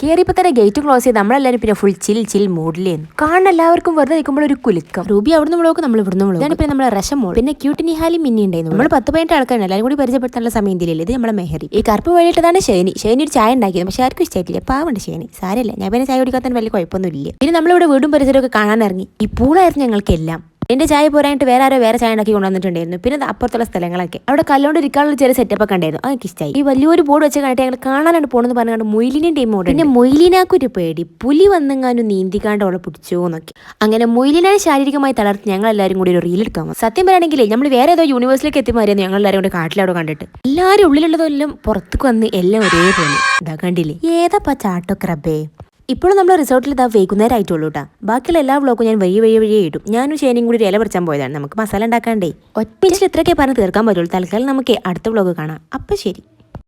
കയറിയപ്പോൾ തന്നെ gate close ചെയ്ത് നമ്മളെല്ലാവരും പിന്നെ ഫുൾ ചിൽ മൂഡിലേന്ന് കാണാൻ എല്ലാവർക്കും വെറുതെ നിൽക്കുമ്പോൾ ഒരു കുലുക്കം. റൂബി അവിടുന്ന് വ്ളോഗ്, നമ്മൾ ഇവിടുന്ന് വ്ളോഗ്. ഇതാണ് പിന്നെ നമ്മളെ റഷമോൾ, പിന്നെ ക്യൂട്ട് നിഹാലി മിന്നി ഉണ്ടായിരുന്നു. നമ്മൾ 10-15 ആൾക്കാരാണ്, എല്ലാവരും കൂടി പരിചയപ്പെടുത്താനുള്ള സമയം ഇതിലല്ലേ. ഇത് നമ്മളെ മെഹറി. ഈ കറുപ്പ് വഴിയിട്ടതാണ് ഷേനി ഒരു ചായ ഉണ്ടാക്കിയത്, പക്ഷെ ആർക്കും ഇഷ്ടമായിട്ടില്ല. പാവുണ്ട് ഷേനി. സാരല്ല, ഞാൻ പിന്നെ ചായ കുടിക്കാത്ത വലിയ കുഴപ്പമൊന്നുമില്ല. പിന്നെ നമ്മളിവിടെ വീടും പരിസരമൊക്കെ കാണാൻ ഇറങ്ങി. ഈ പൂളായിരുന്നു ഞങ്ങൾക്കെല്ലാം. എന്റെ ചായ പോരായിട്ട് വേറെ ചായ ഉണ്ടാക്കി കൊണ്ടുവന്നിട്ടുണ്ടായിരുന്നു. പിന്നെ അപ്പുറത്തുള്ള സ്ഥലങ്ങളൊക്കെ അവിടെ കല്ലോണ്ട് ഇരിക്കാനുള്ള ചെറിയ സെറ്റപ്പ് ഒക്കെ ഉണ്ടായിരുന്നു. അതൊക്കെ ഇഷ്ടമായി. ഈ വലിയൊരു ബോർഡ് വെച്ച് കണ്ടിട്ട് ഞങ്ങൾ കാണാനാണ് പോണെന്ന് പറഞ്ഞാൽ മൊയിലിന്റെ ടീം ഓർഡർ. പിന്നെ മൊയിലിനാക്കൊരു പേടി, പുലി വന്നെങ്ങാനും നീന്തിക്കാണ്ട് അവളെ പിടിച്ചോന്നൊക്കെ. അങ്ങനെ മൊയിലിനെ ശാരീരികമായി തളർത്തി ഞങ്ങൾ എല്ലാവരും കൂടി ഒരു റീൽ എടുക്കാൻ. സത്യം പറയുകയാണെങ്കിൽ നമ്മൾ വേറെ ഏതോ യൂണിവേഴ്സിലേക്ക് എത്തിമാറിയെന്ന് ഞങ്ങൾ എല്ലാവരും കൂടി കാട്ടിലവിടെ കണ്ടിട്ട് എല്ലാവരും ഉള്ളിലുള്ളതെല്ലാം പുറത്തേക്ക് വന്ന് എല്ലാം ഒരേപോലെ ഇതാ കണ്ടില്ലേ. ഏതാ ചാട്ടൊക്കെ റബ്ബേ. ഇപ്പോഴും നമ്മൾ റിസോർട്ടിൽ ഇതാ വൈകുന്നേരം ആയിട്ടുള്ളൂ കേട്ടോ. ബാക്കിയുള്ള എല്ലാ വ്ളോഗും ഞാൻ വഴിയേ ഇടും. ഞാനും ഷേനിയും കൂടി ഇല പറിച്ചാൻ പോയതാണ്. നമുക്ക് മസാല ഉണ്ടാക്കാണ്ടേ. ഒറ്റ ഇത്രയൊക്കെ പറഞ്ഞ് തീർക്കാൻ പറ്റുള്ളൂ. തൽക്കാലം നമുക്ക് അടുത്ത വ്ളോഗ് കാണാം. അപ്പം ശരി.